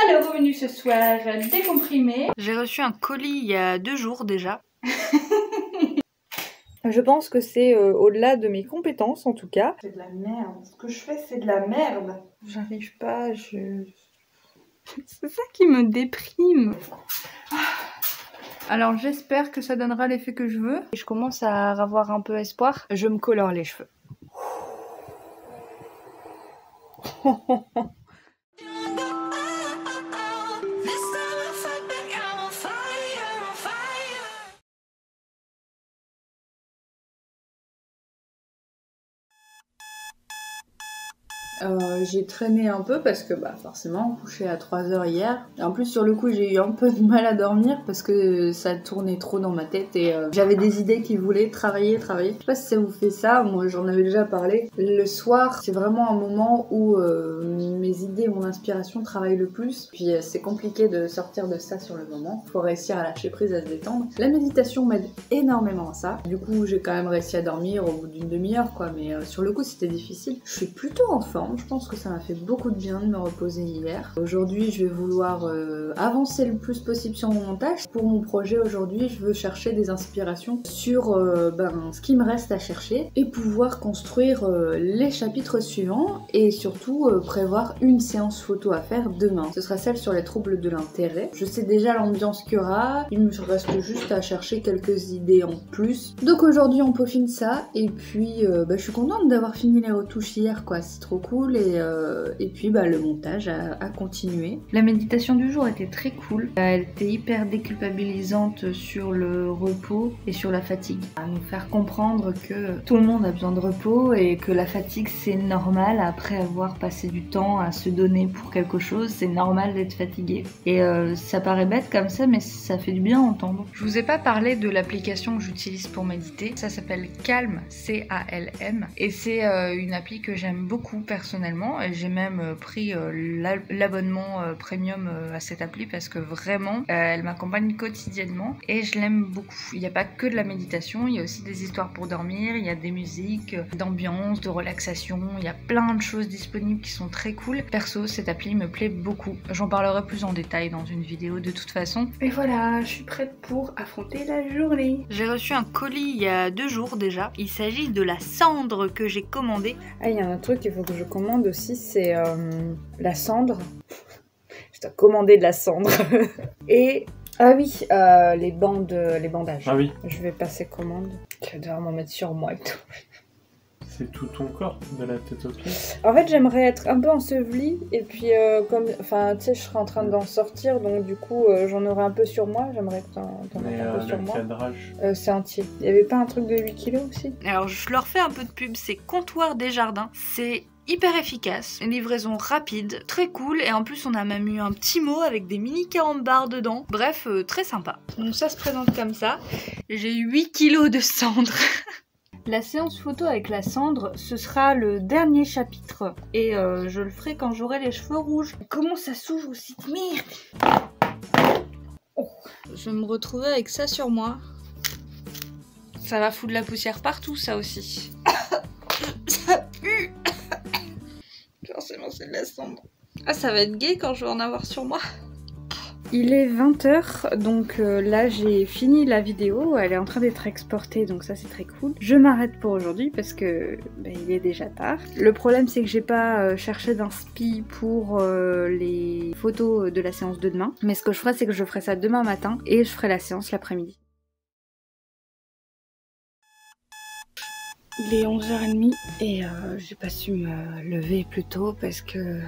Alors, au menu ce soir, décomprimé. J'ai reçu un colis il y a 2 jours déjà. Je pense que c'est au-delà de mes compétences en tout cas. C'est de la merde. Ce que je fais, c'est de la merde. J'arrive pas, C'est ça qui me déprime. Alors j'espère que ça donnera l'effet que je veux. Je commence à avoir un peu espoir. Je me colore les cheveux. J'ai traîné un peu parce que forcément couché à 3 heures hier. Et en plus sur le coup j'ai eu un peu de mal à dormir parce que ça tournait trop dans ma tête et j'avais des idées qui voulaient travailler. Je sais pas si ça vous fait ça, moi j'en avais déjà parlé. Le soir c'est vraiment un moment où mes idées, mon inspiration travaillent le plus. Puis c'est compliqué de sortir de ça sur le moment. Faut réussir à lâcher prise, à se détendre. La méditation m'aide énormément à ça. Du coup j'ai quand même réussi à dormir au bout d'une demi-heure quoi. Mais sur le coup c'était difficile. Je suis plutôt en forme. Je pense que ça m'a fait beaucoup de bien de me reposer hier. Aujourd'hui, je vais vouloir avancer le plus possible sur mon montage. Pour mon projet aujourd'hui, je veux chercher des inspirations sur ce qui me reste à chercher et pouvoir construire les chapitres suivants et surtout prévoir une séance photo à faire demain. Ce sera celle sur les troubles de l'intérêt. Je sais déjà l'ambiance qu'il y aura. Il me reste juste à chercher quelques idées en plus. Donc aujourd'hui, on peaufine ça et puis je suis contente d'avoir fini les retouches hier quoi. C'est trop cool. Et puis le montage a continué. La méditation du jour était très cool. Elle était hyper déculpabilisante sur le repos et sur la fatigue. À nous faire comprendre que tout le monde a besoin de repos et que la fatigue c'est normal après avoir passé du temps à se donner pour quelque chose. C'est normal d'être fatigué. Et ça paraît bête comme ça mais ça fait du bien à entendre. Je vous ai pas parlé de l'application que j'utilise pour méditer. Ça s'appelle Calm, C-A-L-M. Et c'est une appli que j'aime beaucoup personnellement. J'ai même pris l'abonnement premium à cette appli parce que vraiment elle m'accompagne quotidiennement et je l'aime beaucoup. Il n'y a pas que de la méditation, il y a aussi des histoires pour dormir, il y a des musiques, d'ambiance, de relaxation, il y a plein de choses disponibles qui sont très cool. Perso, cette appli me plaît beaucoup. J'en parlerai plus en détail dans une vidéo de toute façon. Et voilà, je suis prête pour affronter la journée. J'ai reçu un colis il y a 2 jours déjà. Il s'agit de la cendre que j'ai commandée. Ah, il y a un truc qu'il faut que je commande aussi, c'est la cendre. Je dois commander de la cendre. Et ah oui, les bandages. Ah oui. Je vais passer commande. Je vais devoir m'en mettre sur moi et tout. C'est tout ton corps, de la tête aux pieds. En fait, j'aimerais être un peu ensevelie et puis je serais en train d'en sortir, donc du coup, j'en aurais un peu sur moi. J'aimerais que t'en aies un peu sur moi. Cadrage. C'est entier. Il y avait pas un truc de 8 kilos aussi? Alors, je leur fais un peu de pub. C'est Comptoir des Jardins. C'est hyper efficace, une livraison rapide, très cool, et en plus on a même eu un petit mot avec des mini carambars dedans. Bref, très sympa. Donc ça se présente comme ça. J'ai 8 kilos de cendre. La séance photo avec la cendre, ce sera le dernier chapitre. Et je le ferai quand j'aurai les cheveux rouges. Comment ça s'ouvre aussi? Merde! Oh. Je vais me retrouver avec ça sur moi. Ça va foutre de la poussière partout, ça aussi. Ça pue! Forcément, c'est de la cendre. Ah, ça va être gai quand je vais en avoir sur moi. Il est 20h, donc là j'ai fini la vidéo, elle est en train d'être exportée, donc ça c'est très cool. Je m'arrête pour aujourd'hui parce que il est déjà tard. Le problème c'est que j'ai pas cherché d'inspi pour les photos de la séance de demain, mais ce que je ferai c'est que je ferai ça demain matin et je ferai la séance l'après-midi. Il est 11h30 et j'ai pas su me lever plus tôt parce que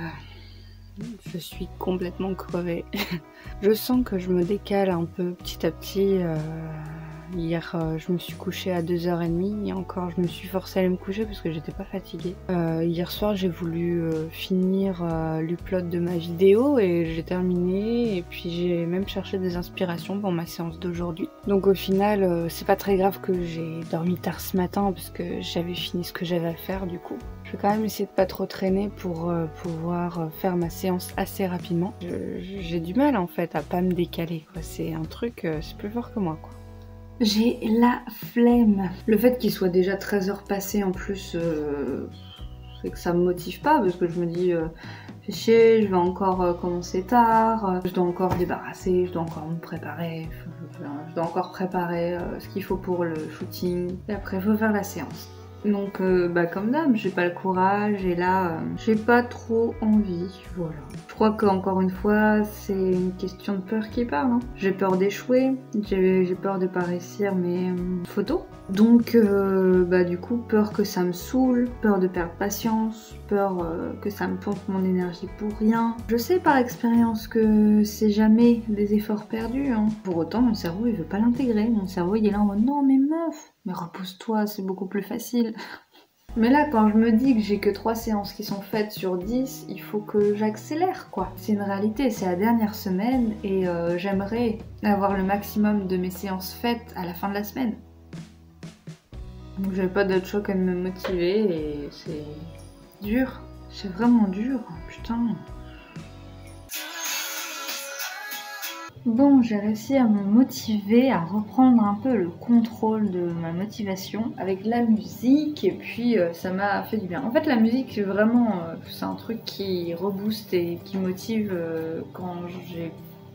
je suis complètement crevée. Je sens que je me décale un peu petit à petit. Hier, je me suis couchée à 2h30 et encore, je me suis forcée à aller me coucher parce que j'étais pas fatiguée. Hier soir, j'ai voulu finir l'upload de ma vidéo et j'ai terminé. Et puis, j'ai même cherché des inspirations pour ma séance d'aujourd'hui. Donc, au final, c'est pas très grave que j'ai dormi tard ce matin parce que j'avais fini ce que j'avais à faire du coup. Je vais quand même essayer de pas trop traîner pour pouvoir faire ma séance assez rapidement. J'ai du mal en fait à pas me décaler. C'est un truc, c'est plus fort que moi quoi. J'ai la flemme. Le fait qu'il soit déjà 13h passé en plus, c'est que ça me motive pas parce que je me dis fais chier, je vais encore commencer tard, je dois encore débarrasser, je dois encore me préparer, je dois encore préparer ce qu'il faut pour le shooting et après il faut faire la séance. Donc comme d'hab, j'ai pas le courage et là j'ai pas trop envie, voilà. Je crois qu'encore une fois c'est une question de peur qui parle, hein. J'ai peur d'échouer, j'ai peur de pas réussir mes photos. Donc du coup peur que ça me saoule, peur de perdre patience, peur que ça me pompe mon énergie pour rien. Je sais par expérience que c'est jamais des efforts perdus, hein. Pour autant mon cerveau il veut pas l'intégrer, mon cerveau il est là en mode non mais meuf, mais repose-toi, c'est beaucoup plus facile. Mais là, quand je me dis que j'ai que 3 séances qui sont faites sur 10, il faut que j'accélère, quoi. C'est une réalité, c'est la dernière semaine et j'aimerais avoir le maximum de mes séances faites à la fin de la semaine. Donc j'avais pas d'autre choix que de me motiver et c'est dur. C'est vraiment dur, putain. Bon, j'ai réussi à me motiver, à reprendre un peu le contrôle de ma motivation avec la musique et puis ça m'a fait du bien. En fait la musique vraiment c'est un truc qui rebooste et qui motive quand j'ai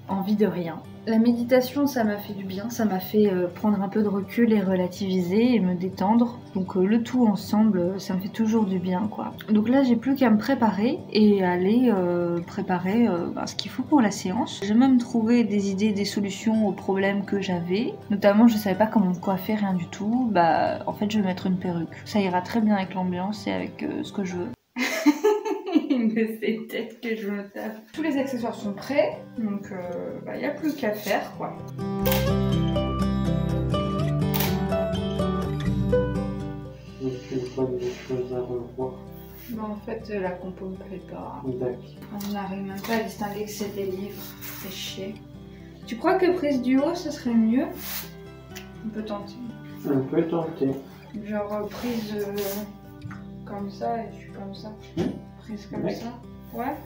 envie de rien. La méditation ça m'a fait du bien, ça m'a fait prendre un peu de recul et relativiser et me détendre. Donc le tout ensemble ça me fait toujours du bien quoi. Donc là j'ai plus qu'à me préparer et aller préparer ce qu'il faut pour la séance. J'ai même trouvé des idées, des solutions aux problèmes que j'avais. Notamment je savais pas comment me coiffer, rien du tout. En fait je vais mettre une perruque. Ça ira très bien avec l'ambiance et avec ce que je veux. De ces têtes que je me tape. Tous les accessoires sont prêts, donc y a plus qu'à faire quoi. Donc tu vois des choses à revoir. En fait la compo me plaît pas. D'accord. On n'arrive même pas à distinguer que c'est des livres, c'est chier. Tu crois que prise du haut ça serait mieux? On peut tenter. On peut tenter. Genre prise comme ça et je suis comme ça. Prise comme ça. Ouais.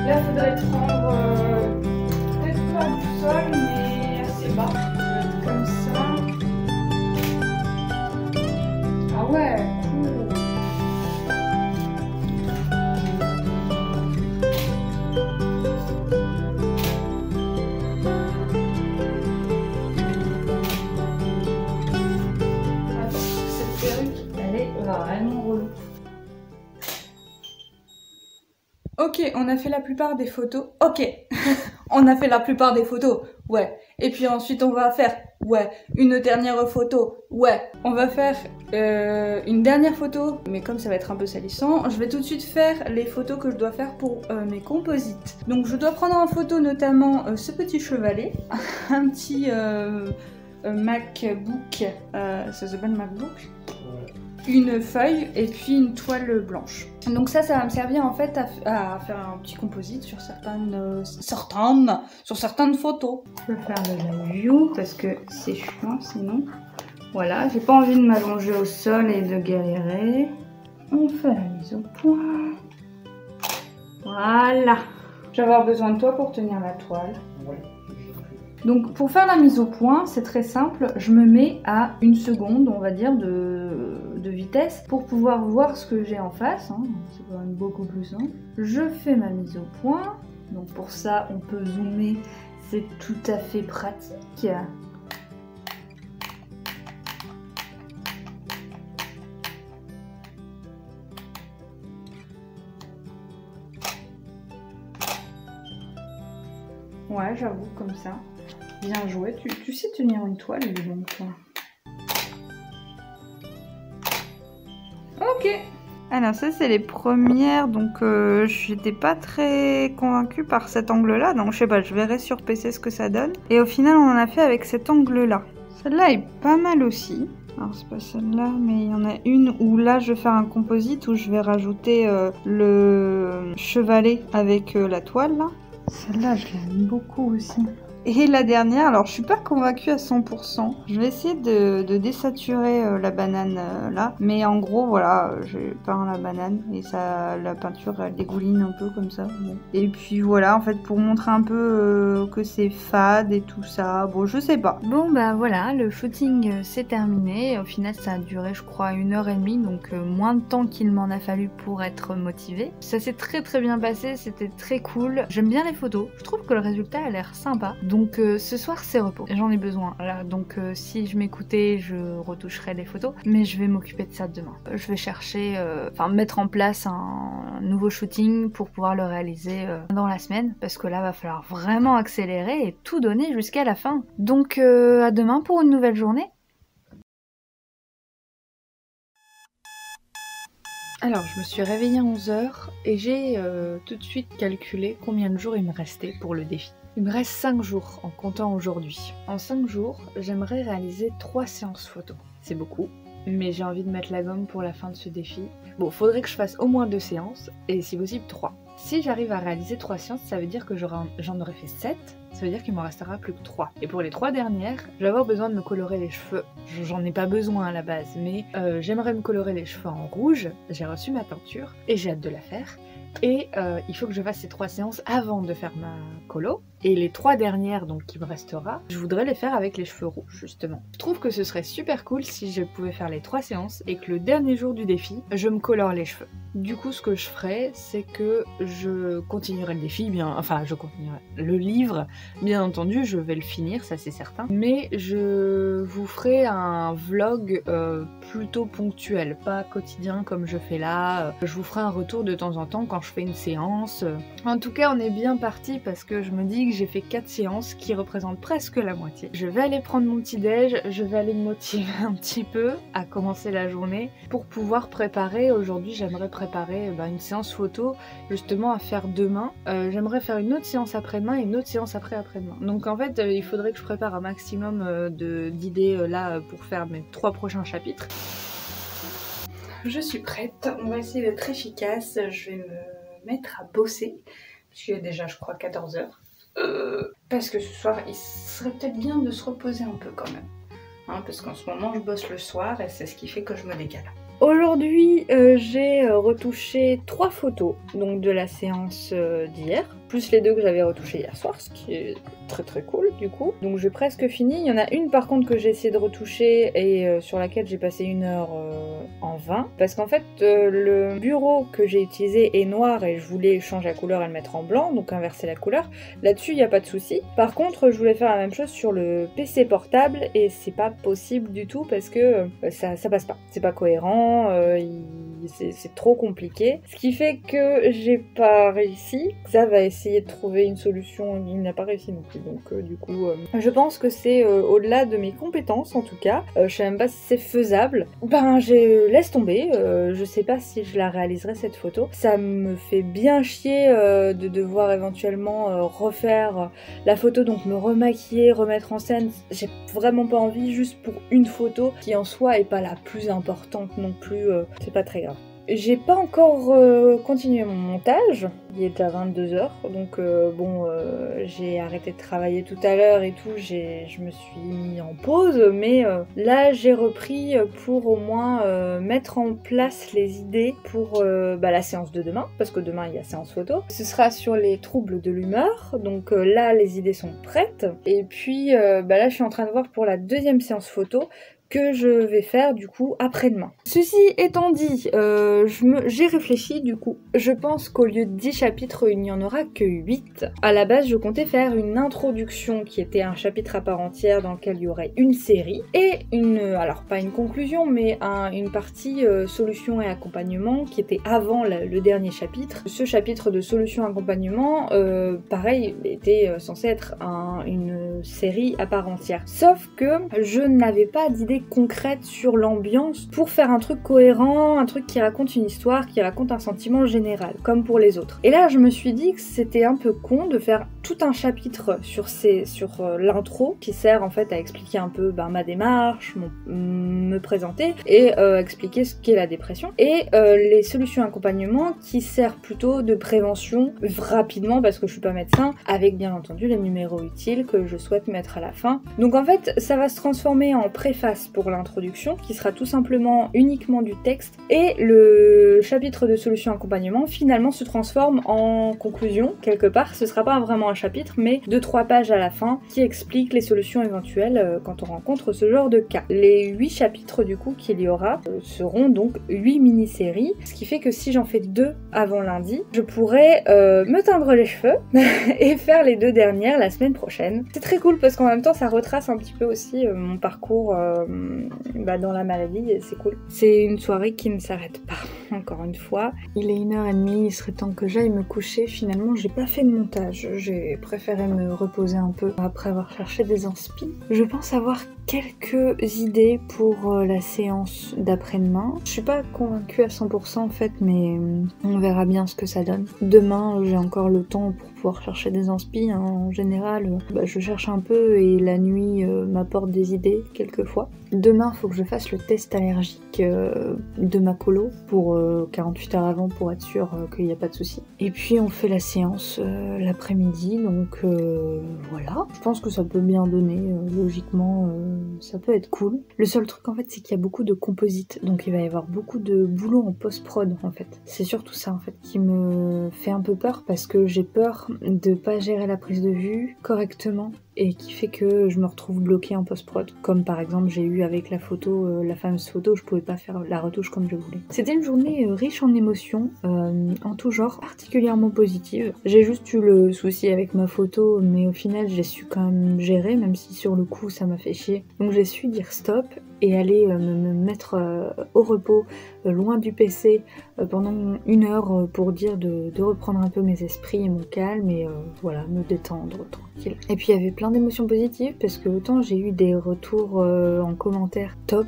Là, faudrait prendre peut-être pas du sol, mais assez bas. Comme ça. Ah ouais, cool. Cette perruque, elle est vraiment relou. Ok, on a fait la plupart des photos. Ok, on a fait la plupart des photos. Ouais. Et puis ensuite, on va faire, ouais, une dernière photo. Ouais. On va faire une dernière photo. Mais comme ça va être un peu salissant, je vais tout de suite faire les photos que je dois faire pour mes composites. Donc, je dois prendre en photo notamment ce petit chevalet. Un petit MacBook. Ça s'appelle MacBook. Une feuille et puis une toile blanche. Donc ça va me servir en fait à faire un petit composite sur certaines photos. Je vais faire de la view parce que c'est chiant sinon. Voilà, j'ai pas envie de m'allonger au sol et de galérer. On fait la mise au point. Voilà. Je vais avoir besoin de toi pour tenir la toile. Ouais. Donc pour faire la mise au point, c'est très simple, je me mets à 1 seconde, on va dire, de vitesse pour pouvoir voir ce que j'ai en face, hein. C'est quand même beaucoup plus simple. Je fais ma mise au point, donc pour ça on peut zoomer, c'est tout à fait pratique. Ouais, j'avoue, comme ça. Bien joué, tu sais tenir une toile, dis donc, toi. Ok. Alors ça, c'est les premières, donc j'étais pas très convaincue par cet angle-là, donc je sais pas, je verrai sur PC ce que ça donne. Et au final, on en a fait avec cet angle-là. Celle-là est pas mal aussi. Alors c'est pas celle-là, mais il y en a une où là, je vais faire un composite où je vais rajouter le chevalet avec la toile, là. Celle-là, je l'aime beaucoup aussi. Et la dernière, alors je suis pas convaincue à 100%. Je vais essayer de désaturer la banane là. Mais en gros, voilà, j'ai peint la banane et ça, la peinture elle dégouline un peu comme ça. Bon. Et puis voilà, en fait, pour montrer un peu que c'est fade et tout ça. Bon, je sais pas. Bon bah voilà, le shooting s'est terminé. Au final, ça a duré, je crois, 1h30, donc moins de temps qu'il m'en a fallu pour être motivée. Ça s'est très bien passé, c'était très cool. J'aime bien les photos. Je trouve que le résultat a l'air sympa. Donc ce soir c'est repos, j'en ai besoin. Là, donc si je m'écoutais, je retoucherais les photos, mais je vais m'occuper de ça demain. Je vais chercher, mettre en place un nouveau shooting pour pouvoir le réaliser dans la semaine, parce que là va falloir vraiment accélérer et tout donner jusqu'à la fin. Donc à demain pour une nouvelle journée. Alors, je me suis réveillée à 11h et j'ai tout de suite calculé combien de jours il me restait pour le défi. Il me reste 5 jours en comptant aujourd'hui. En 5 jours, j'aimerais réaliser 3 séances photo. C'est beaucoup, mais j'ai envie de mettre la gomme pour la fin de ce défi. Bon, faudrait que je fasse au moins 2 séances et si possible 3. Si j'arrive à réaliser 3 séances, ça veut dire que j'en aurais fait 7. Ça veut dire qu'il m'en restera plus que 3. Et pour les 3 dernières, je vais avoir besoin de me colorer les cheveux. J'en ai pas besoin à la base, mais j'aimerais me colorer les cheveux en rouge. J'ai reçu ma teinture et j'ai hâte de la faire. Et il faut que je fasse ces 3 séances avant de faire ma colo. Et les 3 dernières, donc qui me restera, je voudrais les faire avec les cheveux rouges, justement. Je trouve que ce serait super cool si je pouvais faire les 3 séances et que le dernier jour du défi, je me colore les cheveux. Du coup, ce que je ferais, c'est que je continuerai le défi, je continuerai le livre, bien entendu, je vais le finir, ça c'est certain. Mais je vous ferai un vlog plutôt ponctuel, pas quotidien comme je fais là. Je vous ferai un retour de temps en temps quand je fais une séance. En tout cas, on est bien parti parce que je me dis que j'ai fait 4 séances qui représentent presque la moitié. Je vais aller prendre mon petit déj, je vais aller me motiver un petit peu à commencer la journée pour pouvoir préparer. Aujourd'hui, j'aimerais préparer une séance photo justement à faire demain. J'aimerais faire une autre séance après-demain et une autre séance après-demain. Donc en fait, il faudrait que je prépare un maximum d'idées là pour faire mes 3 prochains chapitres. Je suis prête, on va essayer d'être efficace. Je vais me mettre à bosser, puisqu'il est déjà je crois 14h. Parce que ce soir il serait peut-être bien de se reposer un peu quand même. Parce qu'en ce moment je bosse le soir et c'est ce qui fait que je me décale. Aujourd'hui j'ai retouché 3 photos donc de la séance d'hier, plus les 2 que j'avais retouchées hier soir, ce qui est très cool du coup. Donc j'ai presque fini, il y en a une par contre que j'ai essayé de retoucher et sur laquelle j'ai passé 1 heure en vain, parce qu'en fait le bureau que j'ai utilisé est noir et je voulais changer la couleur et le mettre en blanc, donc inverser la couleur. Là-dessus il n'y a pas de souci. Par contre je voulais faire la même chose sur le PC portable et c'est pas possible du tout parce que ça passe pas, c'est pas cohérent, c'est trop compliqué. Ce qui fait que j'ai pas réussi. Ça va essayer de trouver une solution, il n'a pas réussi non plus. Donc du coup, je pense que c'est au-delà de mes compétences en tout cas. Je sais même pas si c'est faisable. Je laisse tomber. Je sais pas si je la réaliserai cette photo. Ça me fait bien chier de devoir éventuellement refaire la photo, donc me remaquiller, remettre en scène. J'ai vraiment pas envie, juste pour une photo qui en soi est pas la plus importante non plus. C'est pas très grave. J'ai pas encore continué mon montage, il est déjà 22h, donc j'ai arrêté de travailler tout à l'heure et tout, je me suis mis en pause, mais là j'ai repris pour au moins mettre en place les idées pour la séance de demain, parce que demain il y a séance photo. Ce sera sur les troubles de l'humeur, donc là les idées sont prêtes, et puis là je suis en train de voir pour la 2e séance photo, que je vais faire du coup après-demain. Ceci étant dit, j'ai réfléchi du coup. Je pense qu'au lieu de 10 chapitres, il n'y en aura que 8. À la base, je comptais faire une introduction qui était un chapitre à part entière dans lequel il y aurait une série et alors pas une conclusion, mais une partie solution et accompagnement qui était avant le dernier chapitre. Ce chapitre de solution et accompagnement, pareil, était censé être une série à part entière. Sauf que je n'avais pas d'idée concrète sur l'ambiance pour faire un truc cohérent, un truc qui raconte une histoire, qui raconte un sentiment général, comme pour les autres. Et là, je me suis dit que c'était un peu con de faire tout un chapitre sur l'intro, qui sert en fait à expliquer un peu ma démarche, me présenter, et expliquer ce qu'est la dépression, et les solutions d'accompagnement qui servent plutôt de prévention rapidement, parce que je suis pas médecin, avec bien entendu les numéros utiles que je souhaite mettre à la fin. Donc en fait, ça va se transformer en préface pour l'introduction, qui sera tout simplement uniquement du texte, et le chapitre de solutions d'accompagnement finalement se transforme en conclusion, quelque part. Ce sera pas vraiment un chapitre, mais 2-3 pages à la fin qui expliquent les solutions éventuelles quand on rencontre ce genre de cas. Les 8 chapitres du coup qu'il y aura seront donc 8 mini-séries, ce qui fait que si j'en fais 2 avant lundi, je pourrais me teindre les cheveux et faire les 2 dernières la semaine prochaine. C'est très cool parce qu'en même temps ça retrace un petit peu aussi mon parcours dans la maladie et c'est cool. C'est une soirée qui ne s'arrête pas, encore une fois. Il est 1h30, il serait temps que j'aille me coucher. Finalement j'ai pas fait de montage, j'ai préféré me reposer un peu après avoir cherché des inspi. Je pense avoir quelques idées pour la séance d'après-demain. Je suis pas convaincue à 100% en fait, mais on verra bien ce que ça donne. Demain, j'ai encore le temps pour pouvoir chercher des inspi. En général, je cherche un peu et la nuit m'apporte des idées quelquefois. Demain, il faut que je fasse le test allergique de ma colo pour 48 heures avant pour être sûr qu'il n'y a pas de souci. Et puis on fait la séance l'après-midi, donc voilà. Je pense que ça peut bien donner, logiquement. Ça peut être cool. Le seul truc en fait c'est qu'il y a beaucoup de composites, donc il va y avoir beaucoup de boulot en post-prod en fait. C'est surtout ça en fait qui me fait un peu peur parce que j'ai peur de pas gérer la prise de vue correctement et qui fait que je me retrouve bloquée en post-prod. Comme par exemple j'ai eu avec la photo, la fameuse photo, je pouvais pas faire la retouche comme je voulais. C'était une journée riche en émotions, en tout genre, particulièrement positive. J'ai juste eu le souci avec ma photo, mais au final j'ai su quand même gérer, même si sur le coup ça m'a fait chier. Donc j'ai su dire stop et aller me mettre au repos, loin du PC, pendant 1 heure pour dire de reprendre un peu mes esprits et mon calme et voilà, me détendre tranquille. Et puis il y avait plein d'émotions positives parce que autant j'ai eu des retours en commentaire top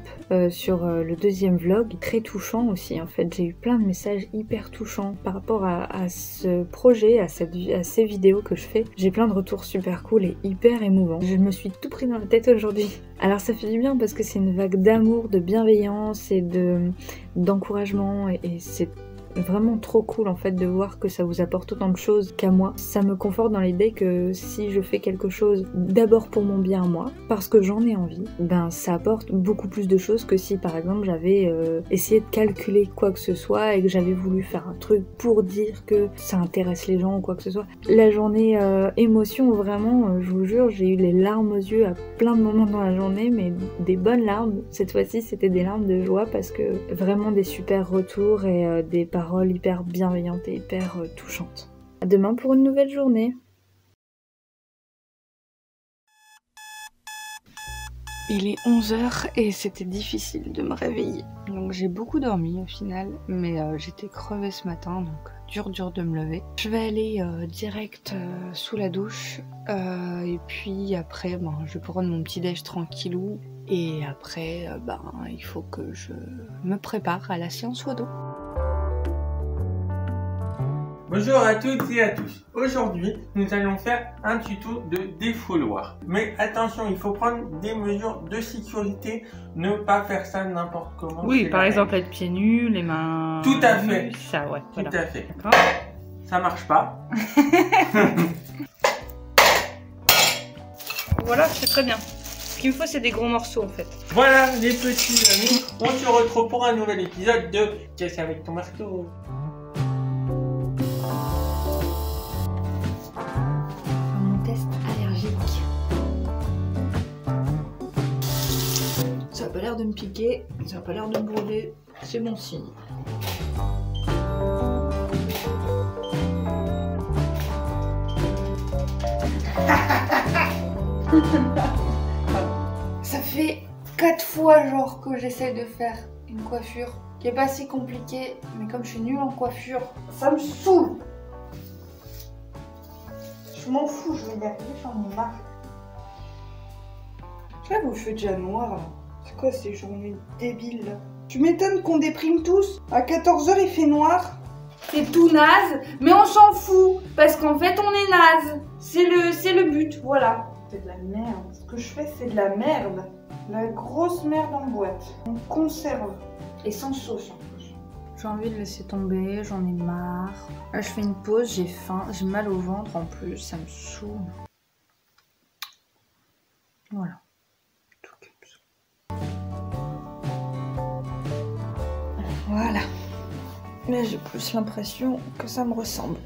sur le 2e vlog, très touchant aussi en fait. J'ai eu plein de messages hyper touchants par rapport à ce projet, à ces vidéos que je fais. J'ai plein de retours super cool et hyper émouvants. Je me suis tout pris dans la tête aujourd'hui. Alors ça fait du bien parce que c'est une vague d'amour, de bienveillance et d'encouragement et c'est vraiment trop cool en fait de voir que ça vous apporte autant de choses qu'à moi. Ça me conforte dans l'idée que si je fais quelque chose d'abord pour mon bien à moi, parce que j'en ai envie, ça apporte beaucoup plus de choses que si par exemple j'avais essayé de calculer quoi que ce soit et que j'avais voulu faire un truc pour dire que ça intéresse les gens ou quoi que ce soit. La journée émotion, vraiment, je vous jure, j'ai eu les larmes aux yeux à plein de moments dans la journée, mais des bonnes larmes. Cette fois-ci c'était des larmes de joie parce que vraiment des super retours et des paroles hyper bienveillantes et hyper touchantes. À demain pour une nouvelle journée. Il est 11h et c'était difficile de me réveiller. Donc j'ai beaucoup dormi au final, mais j'étais crevée ce matin, donc dur de me lever. Je vais aller direct sous la douche et puis après je vais prendre mon petit déj tranquillou et après il faut que je me prépare à la séance photo. Bonjour à toutes et à tous. Aujourd'hui, nous allons faire un tuto de défouloir. Mais attention, il faut prendre des mesures de sécurité, ne pas faire ça n'importe comment. Oui, par exemple être pieds nus, les mains... Tout à fait. Ça, ouais. Tout voilà. à fait. D'accord. Ça marche pas. Voilà, c'est très bien. Ce qu'il me faut, c'est des gros morceaux en fait. Voilà les petits amis, on se retrouve pour un nouvel épisode de Qu'est-ce avec ton marteau? Ça a pas l'air de me piquer, ça a pas l'air de me brûler, c'est bon signe. Ça fait 4 fois genre que j'essaie de faire une coiffure qui est pas si compliquée, mais comme je suis nulle en coiffure, ça me saoule. Je m'en fous, je vais y arriver, j'en ai marre. J'avoue, il fait déjà noir là. C'est quoi ces journées débiles là? Tu m'étonnes qu'on déprime tous. À 14 h il fait noir. C'est tout naze, mais on s'en fout. Parce qu'en fait on est naze. C'est le but, voilà. C'est de la merde. Ce que je fais c'est de la merde. La grosse merde en boîte. On conserve. Et sans sauce en plus. J'ai envie de laisser tomber, j'en ai marre. Là je fais une pause, j'ai faim, j'ai mal au ventre en plus, ça me saoule. Voilà. Tout comme ça. Voilà. Là j'ai plus l'impression que ça me ressemble.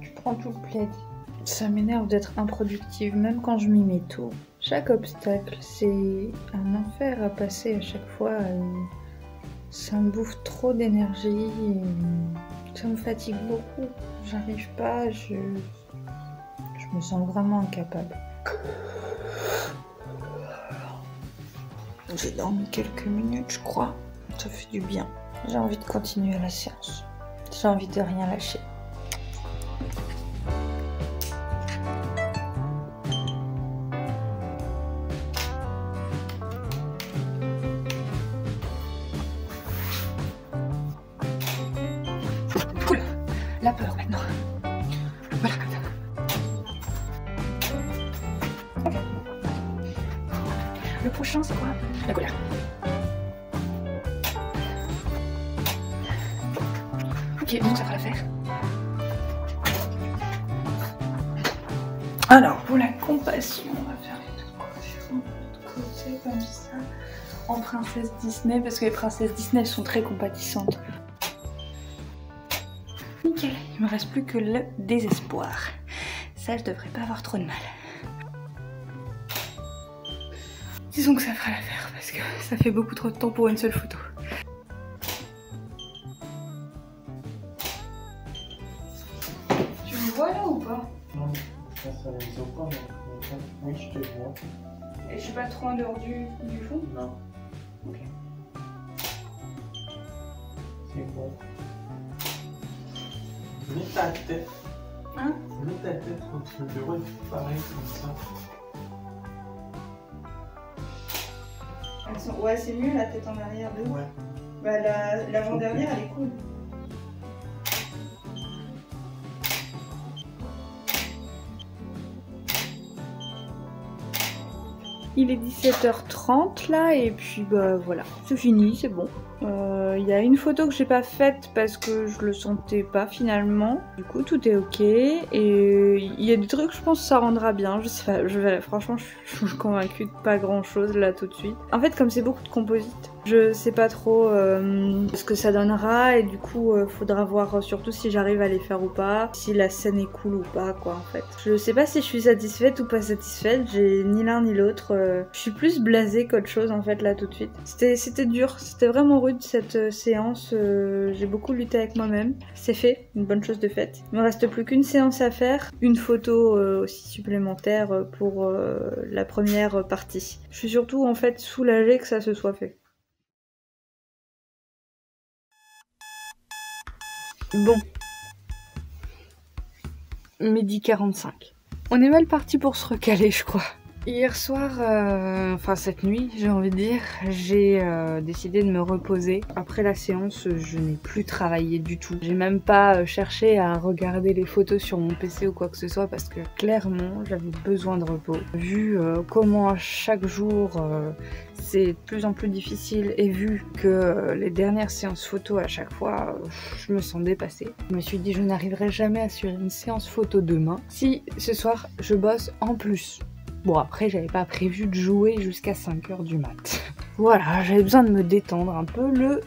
Tu prends tout le plaid. Ça m'énerve d'être improductive, même quand je m'y mets tôt. Chaque obstacle, c'est un enfer à passer à chaque fois. Et ça me bouffe trop d'énergie. Ça me fatigue beaucoup. J'arrive pas, je me sens vraiment incapable. J'ai dormi quelques minutes, je crois. Ça fait du bien. J'ai envie de continuer la séance. J'ai envie de rien lâcher. La peur maintenant. Voilà. Okay. Le prochain c'est quoi? La colère. Ok, donc ça fera l'affaire. Alors, pour la compassion, on va faire une coiffure de côté comme ça. En princesse Disney, parce que les princesses Disney sont très compatissantes. Nickel, il me reste plus que le désespoir. Ça, je devrais pas avoir trop de mal. Disons que ça fera l'affaire, parce que ça fait beaucoup trop de temps pour une seule photo. Tu me vois là ou pas? Non, ça ne me semble pas, mais oui, je te vois. Et je suis pas trop en dehors du fond? Non. Ok. C'est bon. Mets ta tête. Hein? Mets ta tête contre le bureau, pareil comme ça. Ouais, c'est mieux la tête en arrière de. Ouais. Bah, l'avant-dernière, elle est cool. Il est 17h30 là, et puis bah voilà, c'est fini, c'est bon. Il y a une photo que j'ai pas faite parce que je le sentais pas finalement. Du coup, tout est ok. Et il y a des trucs, je pense que ça rendra bien. Je sais pas, franchement, je suis convaincue de pas grand chose là tout de suite. En fait, comme c'est beaucoup de composites, je sais pas trop ce que ça donnera. Et du coup, faudra voir surtout si j'arrive à les faire ou pas. Si la scène est cool ou pas, quoi, en fait. Je sais pas si je suis satisfaite ou pas satisfaite. J'ai ni l'un ni l'autre. Je suis plus blasée qu'autre chose, en fait, là tout de suite. C'était dur, c'était vraiment rude cette séance. J'ai beaucoup lutté avec moi-même. C'est fait, une bonne chose de faite. Il me reste plus qu'une séance à faire, une photo aussi supplémentaire pour la première partie. Je suis surtout en fait soulagée que ça se soit fait. Bon. Midi 45. On est mal parti pour se recaler, je crois. Hier soir, enfin cette nuit, j'ai envie de dire, j'ai décidé de me reposer. Après la séance, je n'ai plus travaillé du tout. J'ai même pas cherché à regarder les photos sur mon PC ou quoi que ce soit parce que clairement, j'avais besoin de repos. Vu comment à chaque jour c'est de plus en plus difficile et vu que les dernières séances photo à chaque fois, je me sens dépassée. Je me suis dit, je n'arriverai jamais à suivre une séance photo demain si ce soir je bosse en plus. Bon, après, j'avais pas prévu de jouer jusqu'à 5h du mat. Voilà, j'avais besoin de me détendre un peu. Le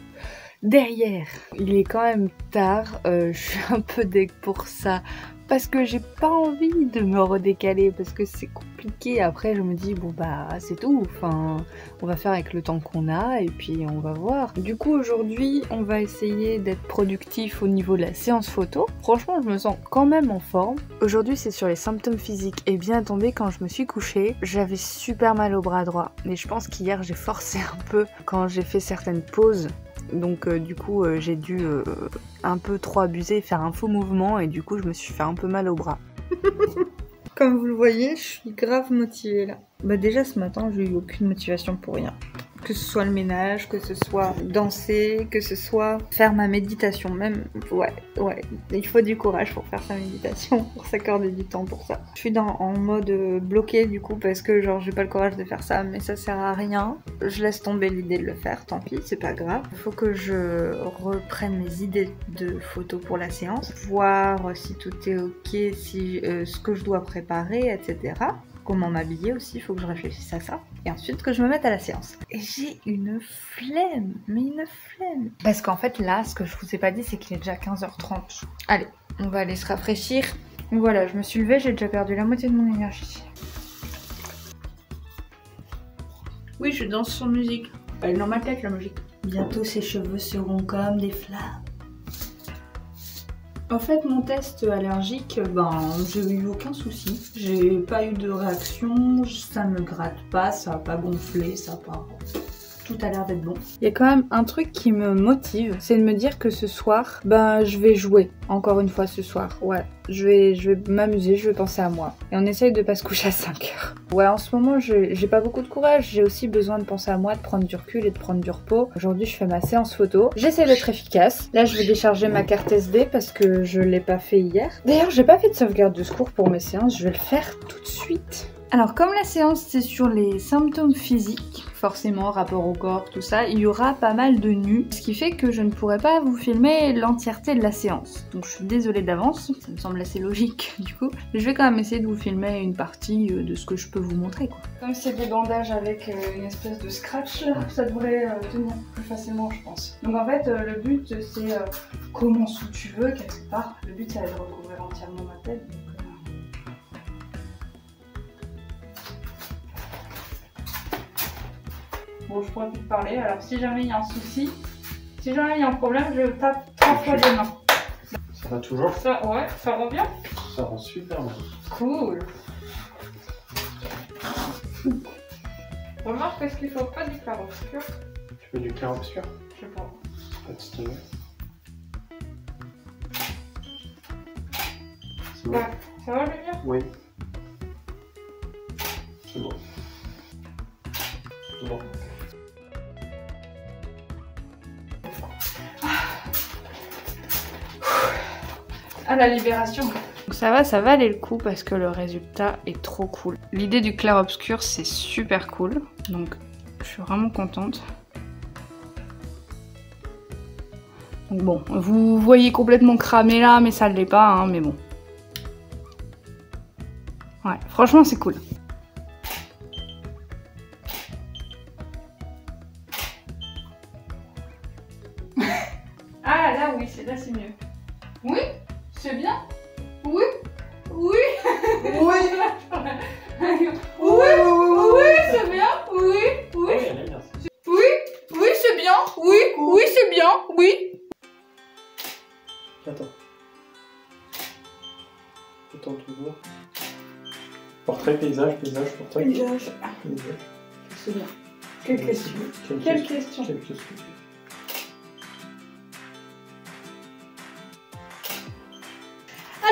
derrière. Il est quand même tard, je suis un peu deg pour ça. Parce que j'ai pas envie de me redécaler, parce que c'est compliqué. Après, je me dis, bon bah, c'est tout. Enfin, on va faire avec le temps qu'on a, et puis on va voir. Du coup, aujourd'hui, on va essayer d'être productif au niveau de la séance photo. Franchement, je me sens quand même en forme. Aujourd'hui, c'est sur les symptômes physiques. Et bien tombé, quand je me suis couchée, j'avais super mal au bras droit. Mais je pense qu'hier, j'ai forcé un peu quand j'ai fait certaines pauses. Donc du coup j'ai dû un peu trop abuser, faire un faux mouvement et du coup je me suis fait un peu mal au bras. Comme vous le voyez, je suis grave motivée là. Bah déjà ce matin, j'ai eu aucune motivation pour rien. Que ce soit le ménage, que ce soit danser, que ce soit faire ma méditation. Même, ouais, il faut du courage pour faire sa méditation, pour s'accorder du temps pour ça. Je suis en mode bloqué du coup parce que genre j'ai pas le courage de faire ça, mais ça sert à rien. Je laisse tomber l'idée de le faire, tant pis, c'est pas grave. Il faut que je reprenne mes idées de photos pour la séance, voir si tout est ok, si ce que je dois préparer, etc. Comment m'habiller aussi, il faut que je réfléchisse à ça. Et ensuite que je me mette à la séance. Et j'ai une flemme, mais une flemme. Parce qu'en fait là, ce que je vous ai pas dit, c'est qu'il est déjà 15h30. Allez, on va aller se rafraîchir. Voilà, je me suis levée, j'ai déjà perdu la moitié de mon énergie. Oui, je danse sur musique. Elle est dans ma tête la musique. Bientôt ses cheveux seront comme des flammes. En fait, mon test allergique, j'ai eu aucun souci. J'ai pas eu de réaction, ça me gratte pas, ça a pas gonflé, ça a pas... Tout a l'air d'être bon. Il y a quand même un truc qui me motive, c'est de me dire que ce soir, je vais jouer. Encore une fois ce soir, ouais. Je vais m'amuser, je vais penser à moi. Et on essaye de pas se coucher à 5h. Ouais, en ce moment, j'ai pas beaucoup de courage. J'ai aussi besoin de penser à moi, de prendre du recul et de prendre du repos. Aujourd'hui, je fais ma séance photo. J'essaie d'être efficace. Là, je vais décharger ma carte SD parce que je l'ai pas fait hier. D'ailleurs, j'ai pas fait de sauvegarde de secours pour mes séances. Je vais le faire tout de suite. Alors comme la séance c'est sur les symptômes physiques, forcément rapport au corps, tout ça, il y aura pas mal de nus, ce qui fait que je ne pourrai pas vous filmer l'entièreté de la séance. Donc je suis désolée d'avance, ça me semble assez logique du coup, mais je vais quand même essayer de vous filmer une partie de ce que je peux vous montrer quoi. Comme c'est des bandages avec une espèce de scratch là, ça devrait tenir plus facilement je pense. Donc en fait le but c'est commence où tu veux quelque part, le but c'est de recouvrir entièrement ma tête. Bon, je pourrais plus te parler, alors si jamais il y a un souci, si jamais il y a un problème, je tape 3 fois des mains. Ça va toujours? Ouais, ça rend bien? Ça rend super bien. Cool. Remarque, est-ce qu'il faut pas du clair obscur? Tu veux du clair obscur? Je sais pas. Pas de stylo. C'est bon? Ouais, ça va le bien? Oui. C'est bon. C'est bon. À la libération. Ça va aller le coup parce que le résultat est trop cool. L'idée du clair-obscur c'est super cool, donc je suis vraiment contente. Donc bon, vous voyez complètement cramé là, mais ça ne l'est pas, hein, mais bon. Ouais, franchement c'est cool. Ah là oui, là c'est mieux. Oui, c'est bien. Oui, oui. Oui. Oui, c'est bien. Oui, oui. Oui, c'est bien. Oui, c'est bien. Oui. Attends. Attends toujours. Portrait, paysage, portrait. Paysage. Paysage. C'est bien. Quelle question? Quelle question?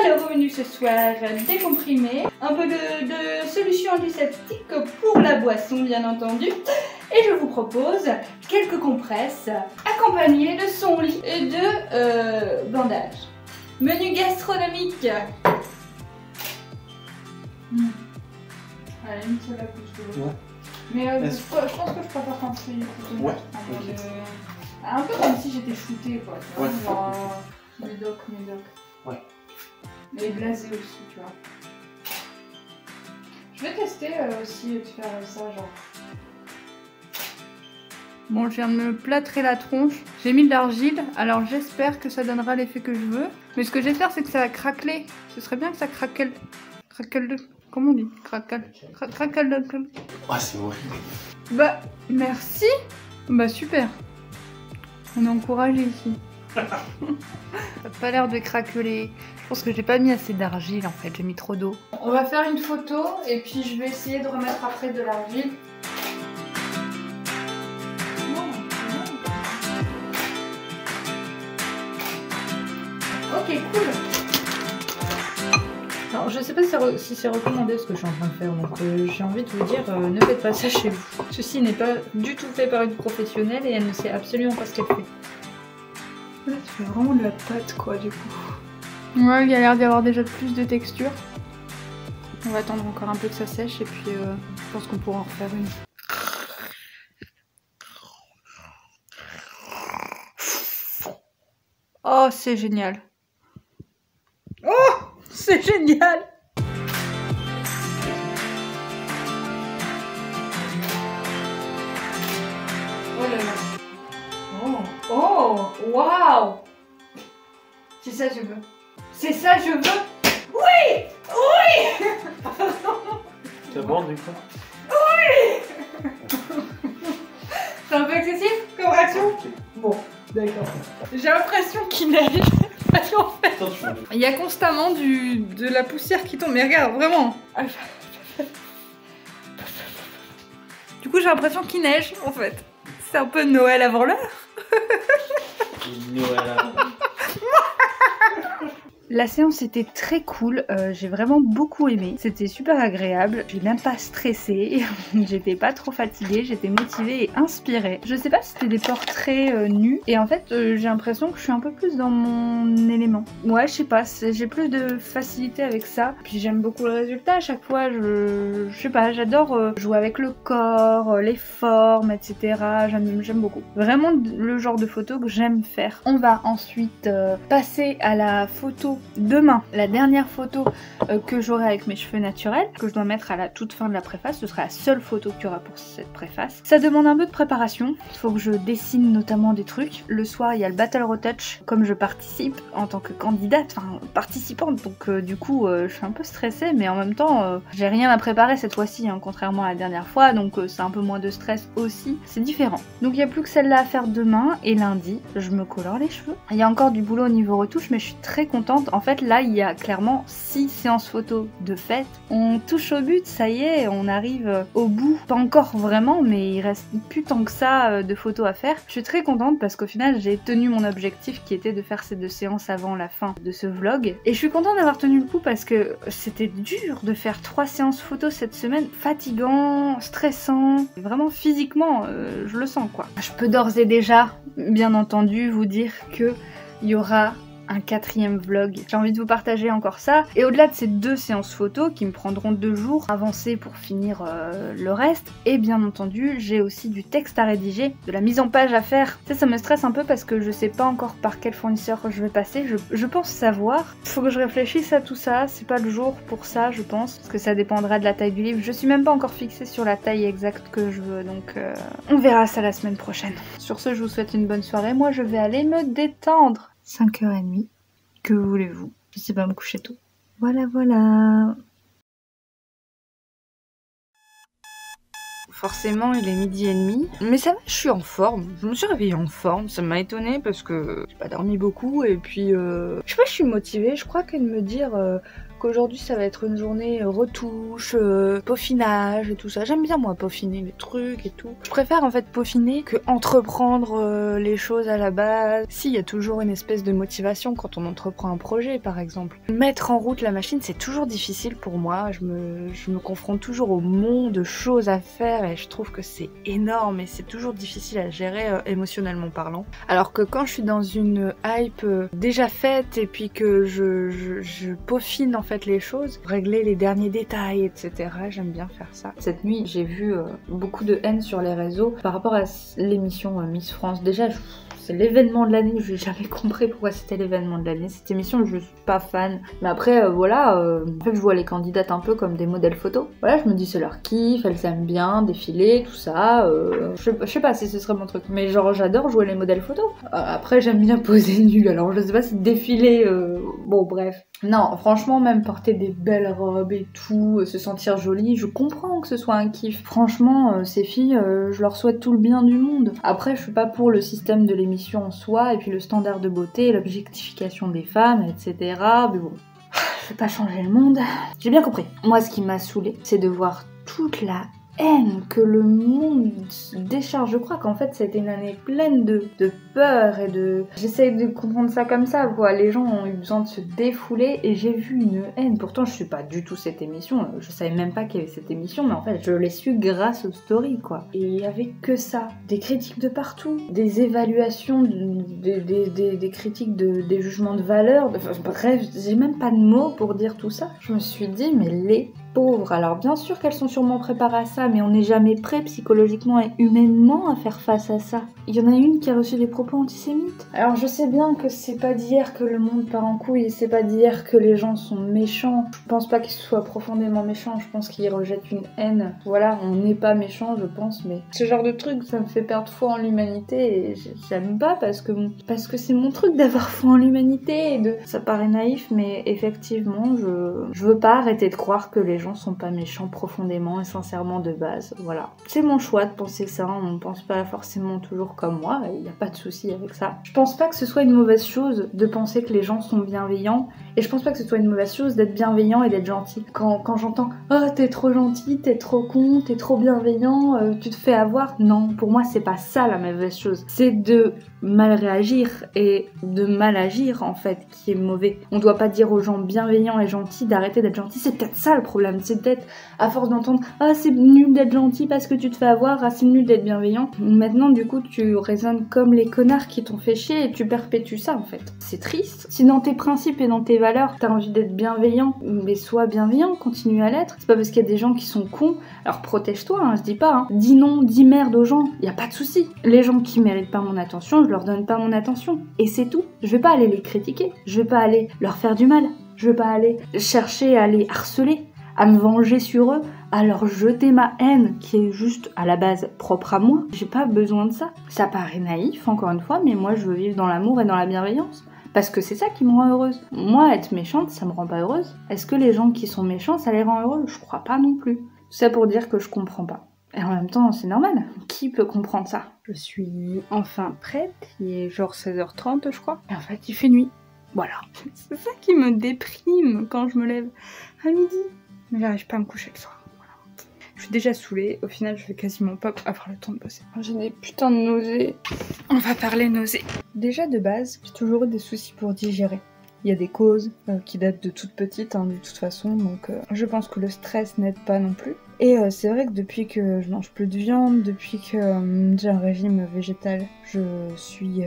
Alors, au menu ce soir, décomprimé, un peu de solution antiseptique pour la boisson, bien entendu. Et je vous propose quelques compresses accompagnées de son lit et de bandages. Menu gastronomique. Allez, une seule à couche de l'eau. Ouais. Mais je pense que je préfère quand c'est Ouais. Un peu comme si j'étais shootée quoi. Tu vois, Ouais. genre médoc. Ouais. Mais blasé aussi, tu vois. Je vais tester aussi de faire ça, genre. Bon, je viens de me plâtrer la tronche. J'ai mis de l'argile, alors j'espère que ça donnera l'effet que je veux. Mais ce que j'espère, c'est que ça va craqueler. Ce serait bien que ça craquelle. Craquelle. Comment on dit? Craquelle. Craquelle. Ah, c'est horrible. Bah, merci. Bah, super. On est encouragé ici. Ça n'a pas l'air de craqueler. Je pense que j'ai pas mis assez d'argile en fait, j'ai mis trop d'eau. On va faire une photo et puis je vais essayer de remettre après de l'argile. Ok, cool. Alors, je sais pas si c'est recommandé ce que je suis en train de faire, donc j'ai envie de vous dire, ne faites pas ça chez vous. Ceci n'est pas du tout fait par une professionnelle et elle ne sait absolument pas ce qu'elle fait. Là, tu fais vraiment de la pâte quoi du coup. Ouais, il y a l'air d'y avoir déjà plus de texture. On va attendre encore un peu que ça sèche et puis je pense qu'on pourra en refaire une. Oh, c'est génial. Oh, c'est génial. Oh là là. Oh, oh, waouh. C'est ça je veux. C'est ça je veux. Oui, oui. C'est bon du coup? Oui. C'est un peu excessif comme réaction? Bon, d'accord. J'ai l'impression qu'il neige. Parce qu'en fait, il y a constamment de la poussière qui tombe. Mais regarde, vraiment. Du coup, j'ai l'impression qu'il neige, en fait. C'est un peu Noël avant l'heure. Noël avant. La séance était très cool, j'ai vraiment beaucoup aimé, c'était super agréable, j'ai même pas stressé, j'étais pas trop fatiguée, j'étais motivée et inspirée. Je sais pas si c'était des portraits nus, et en fait j'ai l'impression que je suis un peu plus dans mon élément. Ouais, je sais pas, j'ai plus de facilité avec ça, puis j'aime beaucoup le résultat à chaque fois, je sais pas, j'adore jouer avec le corps, les formes, etc. J'aime beaucoup. Vraiment le genre de photo que j'aime faire. On va ensuite passer à la photo demain, la dernière photo que j'aurai avec mes cheveux naturels, que je dois mettre à la toute fin de la préface, ce sera la seule photo qu'il y aura pour cette préface. Ça demande un peu de préparation, il faut que je dessine notamment des trucs. Le soir il y a le Battle Retouch, comme je participe en tant que candidate, enfin participante, donc du coup je suis un peu stressée, mais en même temps j'ai rien à préparer cette fois-ci, hein, contrairement à la dernière fois, donc c'est un peu moins de stress aussi, c'est différent. Donc il n'y a plus que celle-là à faire demain, et lundi je me colore les cheveux. Il y a encore du boulot au niveau retouche, mais je suis très contente. En fait là il y a clairement 6 séances photos de fait. On touche au but, ça y est, on arrive au bout. Pas encore vraiment, mais il reste plus tant que ça de photos à faire. Je suis très contente parce qu'au final j'ai tenu mon objectif qui était de faire ces 2 séances avant la fin de ce vlog. Et je suis contente d'avoir tenu le coup parce que c'était dur de faire 3 séances photos cette semaine. Fatigant, stressant, vraiment physiquement je le sens quoi. Je peux d'ores et déjà, bien entendu, vous dire que il y aura un 4e vlog. J'ai envie de vous partager encore ça. Et au-delà de ces 2 séances photos qui me prendront 2 jours avancés pour finir le reste, et bien entendu j'ai aussi du texte à rédiger, de la mise en page à faire. Ça me stresse un peu parce que je sais pas encore par quel fournisseur je vais passer. Je pense savoir. Faut que je réfléchisse à tout ça. C'est pas le jour pour ça je pense, parce que ça dépendra de la taille du livre. Je suis même pas encore fixée sur la taille exacte que je veux, donc on verra ça la semaine prochaine. Sur ce, je vous souhaite une bonne soirée. Moi je vais aller me détendre. 5h30, que voulez-vous? Je sais pas me coucher tôt. Voilà, voilà. Forcément, il est 12h30. Mais ça va, je suis en forme. Je me suis réveillée en forme. Ça m'a étonnée parce que j'ai pas dormi beaucoup. Et puis, je sais pas, je suis motivée. Je crois qu'elle me dire qu'aujourd'hui ça va être une journée retouche, peaufinage et tout ça. J'aime bien moi peaufiner les trucs et tout. Je préfère en fait peaufiner que entreprendre les choses à la base. Si, il y a toujours une espèce de motivation quand on entreprend un projet par exemple. Mettre en route la machine c'est toujours difficile pour moi. Je me confronte toujours au monde de choses à faire et je trouve que c'est énorme et c'est toujours difficile à gérer émotionnellement parlant. Alors que quand je suis dans une hype déjà faite et puis que je peaufine en fait les choses, régler les derniers détails, etc. J'aime bien faire ça. Cette nuit, j'ai vu beaucoup de haine sur les réseaux par rapport à l'émission Miss France. Déjà, c'est l'événement de l'année, je n'ai jamais compris pourquoi c'était l'événement de l'année. Cette émission, je suis pas fan. Mais après, voilà, en fait, je vois les candidates un peu comme des modèles photos. Voilà, je me dis c'est leur kiff, elles aiment bien défiler, tout ça. Je sais pas si ce serait mon truc. Mais genre, j'adore jouer les modèles photos. Après, j'aime bien poser nul. Alors, je sais pas si défiler... Bon, bref. Non, franchement, même porter des belles robes et tout, se sentir jolie, je comprends que ce soit un kiff. Franchement, ces filles, je leur souhaite tout le bien du monde. Après, je suis pas pour le système de l'émission en soi, et puis le standard de beauté, l'objectification des femmes, etc. Mais bon, je vais pas changer le monde. J'ai bien compris. Moi, ce qui m'a saoulée, c'est de voir toute la haine que le monde décharge. Je crois qu'en fait c'était une année pleine de peur et de... J'essaye de comprendre ça comme ça, quoi. Les gens ont eu besoin de se défouler et j'ai vu une haine. Pourtant je suis pas du tout cette émission, je savais même pas qu'il y avait cette émission, mais en fait je l'ai su grâce aux stories, quoi. Et il y avait que ça, des critiques de partout, des évaluations, des critiques, des jugements de valeur, enfin, bref, j'ai même pas de mots pour dire tout ça. Je me suis dit mais les pauvres. Alors bien sûr qu'elles sont sûrement préparées à ça, mais on n'est jamais prêt psychologiquement et humainement à faire face à ça. Il y en a une qui a reçu des propos antisémites. Alors je sais bien que c'est pas d'hier que le monde part en couille, et c'est pas d'hier que les gens sont méchants. Je pense pas qu'ils soient profondément méchants, je pense qu'ils rejettent une haine. Voilà, on n'est pas méchants, je pense, mais ce genre de truc, ça me fait perdre foi en l'humanité, et j'aime pas parce que c'est mon truc d'avoir foi en l'humanité, et ça paraît naïf, mais effectivement, je veux pas arrêter de croire que les gens sont pas méchants profondément et sincèrement de base, voilà. C'est mon choix de penser ça, on ne pense pas forcément toujours comme moi, il n'y a pas de souci avec ça. Je pense pas que ce soit une mauvaise chose de penser que les gens sont bienveillants, et je pense pas que ce soit une mauvaise chose d'être bienveillant et d'être gentil. Quand j'entends « Oh, t'es trop gentil, t'es trop con, t'es trop bienveillant, tu te fais avoir », non, pour moi c'est pas ça la mauvaise chose. C'est de mal réagir et de mal agir en fait qui est mauvais. On doit pas dire aux gens bienveillants et gentils d'arrêter d'être gentils, c'est peut-être ça le problème, c'est peut-être à force d'entendre « Ah, c'est nul d'être gentil parce que tu te fais avoir, ah c'est nul d'être bienveillant ». Maintenant du coup tu raisonnes comme les connards qui t'ont fait chier et tu perpétues ça en fait. C'est triste. Si dans tes principes et dans tes valeurs t'as envie d'être bienveillant, mais sois bienveillant, continue à l'être. C'est pas parce qu'il y a des gens qui sont cons, alors protège-toi, hein, je dis pas, hein. Dis non, dis merde aux gens, y a pas de souci. Les gens qui méritent pas mon attention, je leur donne pas mon attention. Et c'est tout. Je vais pas aller les critiquer, je vais pas aller leur faire du mal, je vais pas aller chercher à les harceler, à me venger sur eux, à leur jeter ma haine qui est juste à la base propre à moi. J'ai pas besoin de ça. Ça paraît naïf, encore une fois, mais moi je veux vivre dans l'amour et dans la bienveillance. Parce que c'est ça qui me rend heureuse. Moi, être méchante, ça me rend pas heureuse. Est-ce que les gens qui sont méchants, ça les rend heureux? Je crois pas non plus. Tout ça pour dire que je comprends pas. Et en même temps, c'est normal. Qui peut comprendre ça? Je suis enfin prête, il est genre 16h30 je crois. Et en fait, il fait nuit. Voilà. C'est ça qui me déprime quand je me lève à midi. Mais j'arrive pas à me coucher le soir. Voilà. Je suis déjà saoulée. Au final, je vais quasiment pas avoir le temps de bosser. J'ai des putains de nausées. On va parler nausées. Déjà de base, j'ai toujours eu des soucis pour digérer. Il y a des causes qui datent de toute petite, hein, de toute façon, donc je pense que le stress n'aide pas non plus. Et c'est vrai que depuis que je mange plus de viande, depuis que j'ai un régime végétal, je suis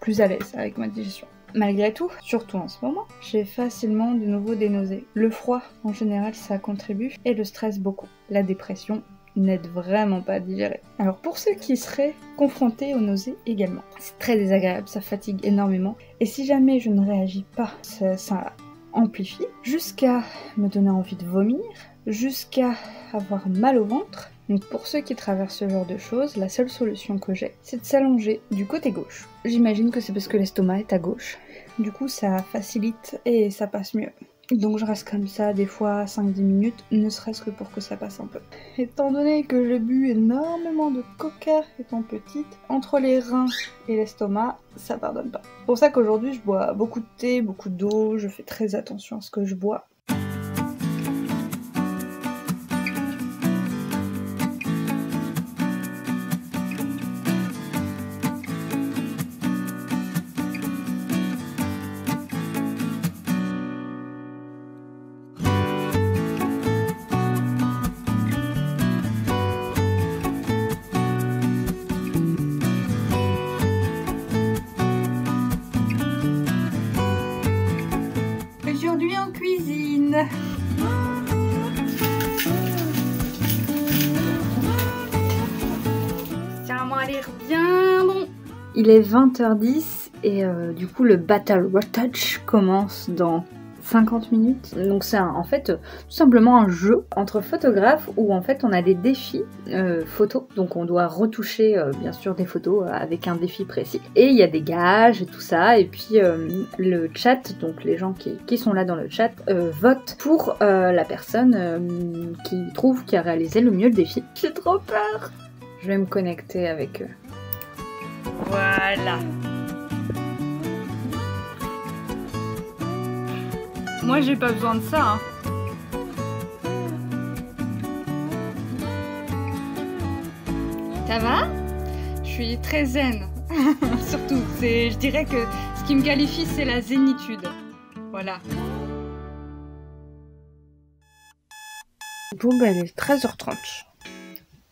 plus à l'aise avec ma digestion. Malgré tout, surtout en ce moment, j'ai facilement de nouveau des nausées. Le froid, en général, ça contribue, et le stress beaucoup. La dépression n'aide vraiment pas à digérer. Alors pour ceux qui seraient confrontés aux nausées également, c'est très désagréable, ça fatigue énormément, et si jamais je ne réagis pas, ça amplifie, jusqu'à me donner envie de vomir, jusqu'à avoir mal au ventre. Donc pour ceux qui traversent ce genre de choses, la seule solution que j'ai, c'est de s'allonger du côté gauche. J'imagine que c'est parce que l'estomac est à gauche, du coup ça facilite et ça passe mieux. Donc je reste comme ça des fois 5-10 minutes, ne serait-ce que pour que ça passe un peu. Étant donné que j'ai bu énormément de coca étant petite, entre les reins et l'estomac, ça pardonne pas. C'est pour ça qu'aujourd'hui je bois beaucoup de thé, beaucoup d'eau, je fais très attention à ce que je bois. Aujourd'hui en cuisine, Céline. Ça m'a l'air bien bon. Il est 20h10 et du coup le Battle Retouch commence dans 50 minutes. Donc c'est en fait tout simplement un jeu entre photographes où en fait on a des défis photos. Donc on doit retoucher bien sûr des photos avec un défi précis. Et il y a des gages et tout ça. Et puis le chat, donc les gens qui sont là dans le chat, votent pour la personne qui a réalisé le mieux le défi. J'ai trop peur. Je vais me connecter avec eux. Voilà. Moi j'ai pas besoin de ça. Hein. Ça va? Je suis très zen. Surtout, je dirais que ce qui me qualifie c'est la zénitude. Voilà. Bon bah il est 13h30.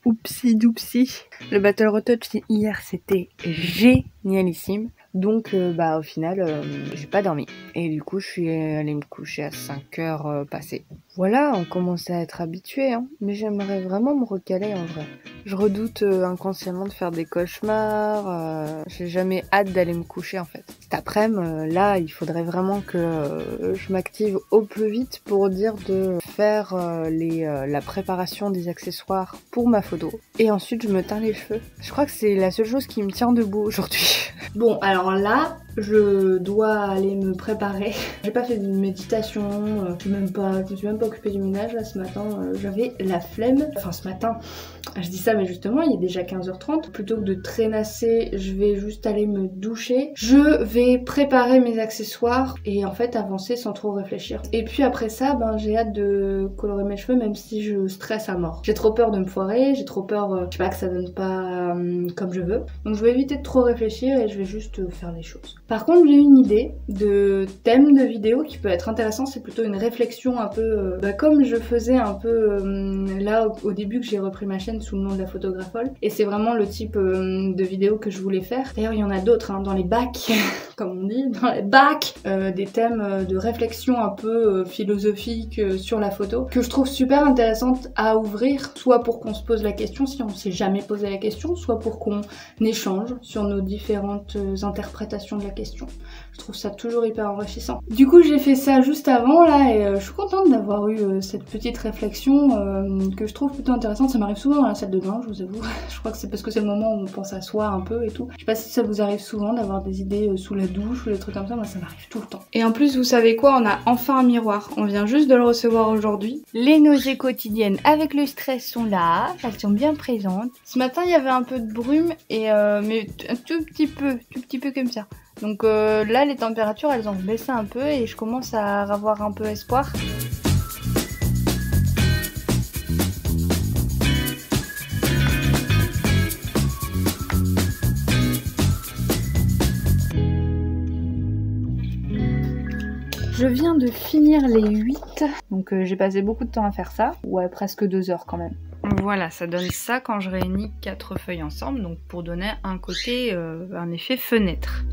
Oupsi doupsi. Le Battle Retouch hier c'était génialissime. Donc au final j'ai pas dormi. Et du coup je suis allée me coucher à 5h passées. Voilà, on commence à être habitué, hein. Mais j'aimerais vraiment me recaler en vrai. Je redoute inconsciemment de faire des cauchemars. J'ai jamais hâte d'aller me coucher en fait. Cet après-midi, là, il faudrait vraiment que je m'active au plus vite pour dire de faire la préparation des accessoires pour ma photo. Et ensuite, je me teins les cheveux. Je crois que c'est la seule chose qui me tient debout aujourd'hui. Bon, alors là, je dois aller me préparer. J'ai pas fait de méditation, je me suis même pas occupée du ménage là ce matin, j'avais la flemme. Enfin ce matin, je dis ça mais justement il est déjà 15h30. Plutôt que de traînasser, je vais juste aller me doucher. Je vais préparer mes accessoires et en fait avancer sans trop réfléchir. Et puis après ça, j'ai hâte de colorer mes cheveux même si je stresse à mort. J'ai trop peur de me foirer, j'ai trop peur, je sais pas, que ça donne pas comme je veux. Donc je vais éviter de trop réfléchir et je vais juste faire les choses. Par contre, j'ai une idée de thème de vidéo qui peut être intéressant, c'est plutôt une réflexion un peu comme je faisais un peu là au début que j'ai repris ma chaîne sous le nom de la photographole. Et c'est vraiment le type de vidéo que je voulais faire. D'ailleurs, il y en a d'autres dans les bacs, comme on dit, dans les bacs, des thèmes de réflexion un peu philosophiques sur la photo, que je trouve super intéressantes à ouvrir, soit pour qu'on se pose la question si on s'est jamais posé la question, soit pour qu'on échange sur nos différentes interprétations de la question. Je trouve ça toujours hyper enrichissant. Du coup j'ai fait ça juste avant là et je suis contente d'avoir eu cette petite réflexion que je trouve plutôt intéressante. Ça m'arrive souvent dans la salle de bain, je vous avoue. Je crois que c'est parce que c'est le moment où on pense à soi un peu et tout. Je sais pas si ça vous arrive souvent d'avoir des idées sous la douche ou des trucs comme ça, moi ça m'arrive tout le temps. Et en plus vous savez quoi, on a enfin un miroir. On vient juste de le recevoir aujourd'hui. Les nausées quotidiennes avec le stress sont là, elles sont bien présentes. Ce matin il y avait un peu de brume et mais un tout petit peu comme ça. Donc là les températures elles ont baissé un peu et je commence à avoir un peu espoir. Je viens de finir les 8, donc j'ai passé beaucoup de temps à faire ça, ouais presque 2 heures quand même. Voilà, ça donne ça quand je réunis 4 feuilles ensemble, donc pour donner un côté, un effet fenêtre.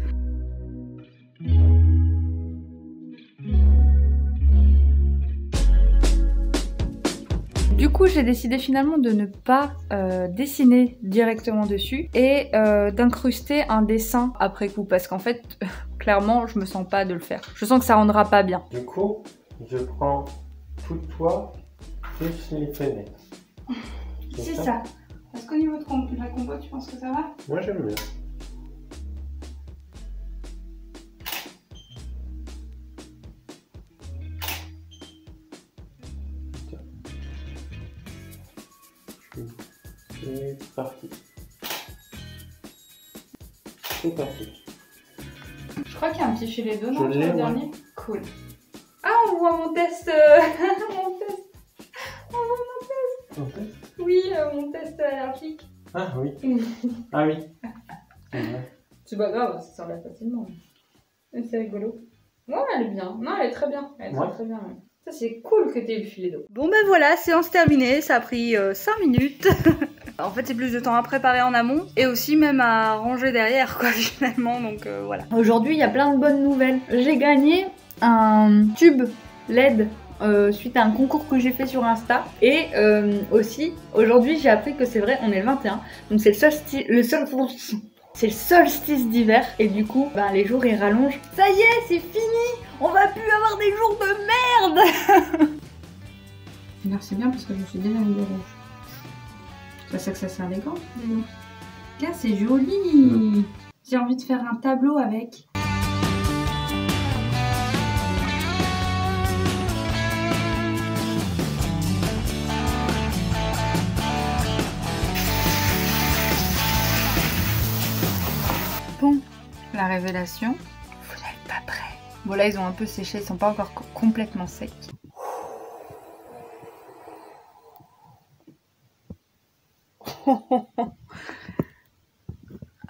Du coup, j'ai décidé finalement de ne pas dessiner directement dessus et d'incruster un dessin après coup parce qu'en fait, clairement, je me sens pas de le faire. Je sens que ça rendra pas bien. Du coup, je prends tout le toit plus les fenêtres. C'est ça. Est-ce qu'au niveau de la compo, tu penses que ça va? Moi, j'aime bien. C'est parti. C'est parti. Je crois qu'il y a un petit filet d'eau dans le l'ai, dernier. Ouais. Cool. Ah, on voit mon test. Mon test. On voit mon test. Okay. Oui, mon test allergique. Ah oui. Ah oui. C'est pas grave, ça s'enlève facilement. C'est rigolo. Ouais, elle est bien. Non, elle est très bien. Elle est très bien. Même. Ça, c'est cool que t'aies le filet d'eau. Bon, ben voilà, séance terminée. Ça a pris 5 minutes. En fait, c'est plus de temps à préparer en amont et aussi même à ranger derrière, quoi, finalement. Donc voilà. Aujourd'hui, il y a plein de bonnes nouvelles. J'ai gagné un tube LED suite à un concours que j'ai fait sur Insta. Et aussi, aujourd'hui j'ai appris que c'est vrai, on est le 21, donc c'est c'est le solstice d'hiver et du coup, les jours ils rallongent. Ça y est, c'est fini. On va plus avoir des jours de merde. Merci bien parce que je suis déjà mis de rouge. C'est ça que ça sert les gants. Tiens, c'est joli. J'ai envie de faire un tableau avec. Bon, la révélation. Vous n'êtes pas prêts. Bon là ils ont un peu séché, ils sont pas encore complètement secs.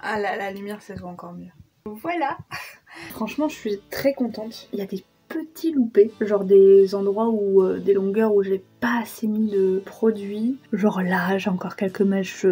Ah là, la lumière ça se voit encore mieux. Voilà. Franchement je suis très contente. Il y a des petits loupés, genre des endroits où des longueurs où j'ai pas assez mis de produit. Genre là j'ai encore quelques mèches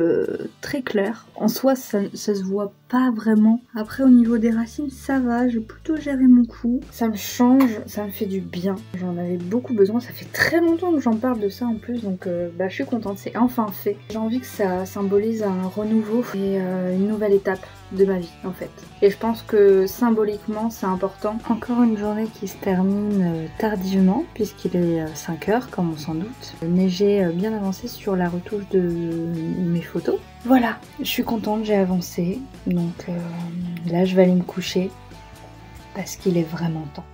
très claires. En soi ça se voit pas vraiment. Après au niveau des racines ça va, j'ai plutôt géré mon coup. Ça me change, ça me fait du bien. J'en avais beaucoup besoin, ça fait très longtemps que j'en parle de ça en plus donc je suis contente, c'est enfin fait. J'ai envie que ça symbolise un renouveau et une nouvelle étape de ma vie en fait. Et je pense que symboliquement c'est important. Encore une journée qui se termine tardivement puisqu'il est 5h comme on s'en doute. Mais j'ai bien avancé sur la retouche de mes photos. Voilà, je suis contente, j'ai avancé. Donc là je vais aller me coucher parce qu'il est vraiment temps.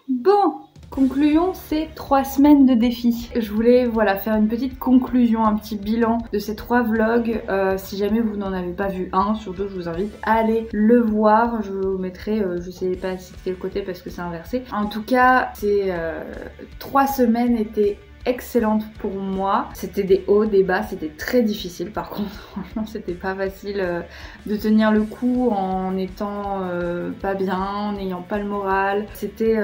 Bon, conclusion, c'est 3 semaines de défi. Je voulais faire une petite conclusion, un petit bilan de ces 3 vlogs. Si jamais vous n'en avez pas vu un, surtout je vous invite à aller le voir. Je vous mettrai, je sais pas si de quel côté parce que c'est inversé. En tout cas, ces 3 semaines étaient excellente pour moi. C'était des hauts, des bas, c'était très difficile par contre. Franchement, c'était pas facile de tenir le coup en étant pas bien, en n'ayant pas le moral. C'était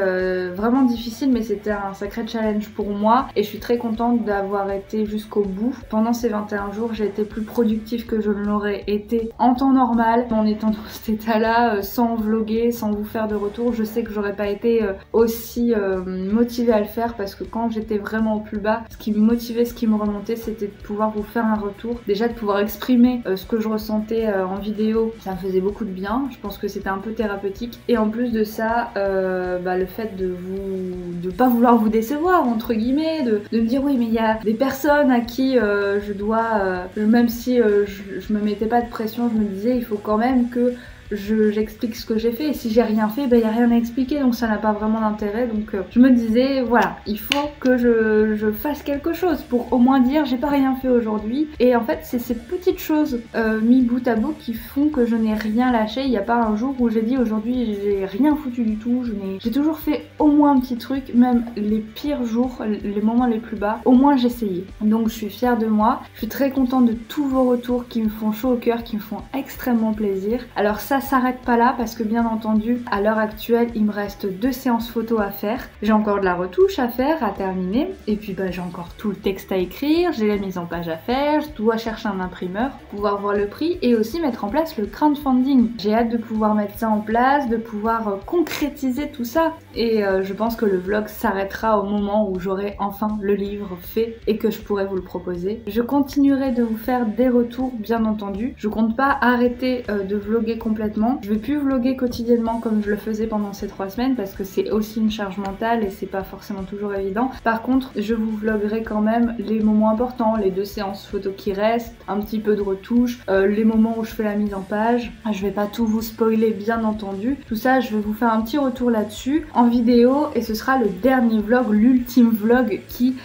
vraiment difficile, mais c'était un sacré challenge pour moi et je suis très contente d'avoir été jusqu'au bout. Pendant ces 21 jours, j'ai été plus productive que je ne l'aurais été en temps normal. En étant dans cet état-là, sans vlogger, sans vous faire de retour, je sais que j'aurais pas été aussi motivée à le faire parce que quand j'étais vraiment au plus bas, ce qui me motivait, ce qui me remontait, c'était de pouvoir vous faire un retour, déjà de pouvoir exprimer ce que je ressentais en vidéo. Ça me faisait beaucoup de bien, je pense que c'était un peu thérapeutique et en plus de ça le fait de pas vouloir vous décevoir entre guillemets, de me dire oui mais il y a des personnes à qui je dois même si je me mettais pas de pression, je me disais il faut quand même que j'explique ce que j'ai fait et si j'ai rien fait, il n'y a rien à expliquer donc ça n'a pas vraiment d'intérêt. Donc je me disais voilà, il faut que je fasse quelque chose pour au moins dire j'ai pas rien fait aujourd'hui. Et en fait c'est ces petites choses mis bout à bout qui font que je n'ai rien lâché. Il n'y a pas un jour où j'ai dit aujourd'hui j'ai rien foutu du tout. J'ai toujours fait au moins un petit truc, même les pires jours, les moments les plus bas, au moins j'ai essayé. Donc je suis fière de moi, je suis très contente de tous vos retours qui me font chaud au cœur, qui me font extrêmement plaisir. Alors ça s'arrête pas là parce que bien entendu à l'heure actuelle il me reste 2 séances photos à faire, j'ai encore de la retouche à faire, à terminer et puis j'ai encore tout le texte à écrire, j'ai la mise en page à faire, je dois chercher un imprimeur, pouvoir voir le prix et aussi mettre en place le crowdfunding. J'ai hâte de pouvoir mettre ça en place, de pouvoir concrétiser tout ça et je pense que le vlog s'arrêtera au moment où j'aurai enfin le livre fait et que je pourrai vous le proposer. Je continuerai de vous faire des retours bien entendu, je compte pas arrêter de vlogger complètement. Je vais plus vlogger quotidiennement comme je le faisais pendant ces 3 semaines parce que c'est aussi une charge mentale et c'est pas forcément toujours évident. Par contre, je vous vloguerai quand même les moments importants, les 2 séances photos qui restent, un petit peu de retouche, les moments où je fais la mise en page. Je vais pas tout vous spoiler bien entendu. Tout ça, je vais vous faire un petit retour là-dessus en vidéo et ce sera le dernier vlog, l'ultime vlog qui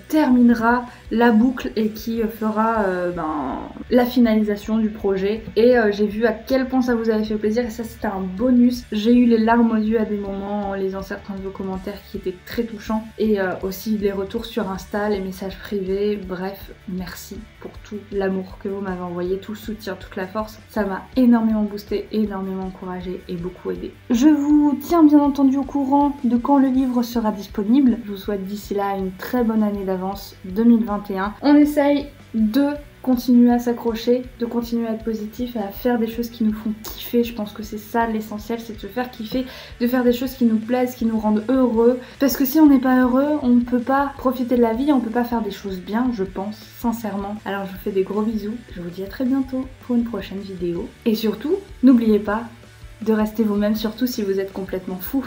terminera la boucle et qui fera la finalisation du projet. Et j'ai vu à quel point ça vous avait fait plaisir et ça c'était un bonus. J'ai eu les larmes aux yeux à des moments en lisant certains de vos commentaires qui étaient très touchants et aussi les retours sur Insta, les messages privés, bref, merci pour tout l'amour que vous m'avez envoyé, tout le soutien, toute la force. Ça m'a énormément boosté, énormément encouragé et beaucoup aidé. Je vous tiens bien entendu au courant de quand le livre sera disponible. Je vous souhaite d'ici là une très bonne année d'avance 2021. On essaye de continuer à s'accrocher, de continuer à être positif et à faire des choses qui nous font kiffer. Je pense que c'est ça l'essentiel, c'est de se faire kiffer, de faire des choses qui nous plaisent, qui nous rendent heureux. Parce que si on n'est pas heureux, on ne peut pas profiter de la vie, on ne peut pas faire des choses bien, je pense, sincèrement. Alors je vous fais des gros bisous, je vous dis à très bientôt pour une prochaine vidéo. Et surtout, n'oubliez pas de rester vous-même, surtout si vous êtes complètement fou.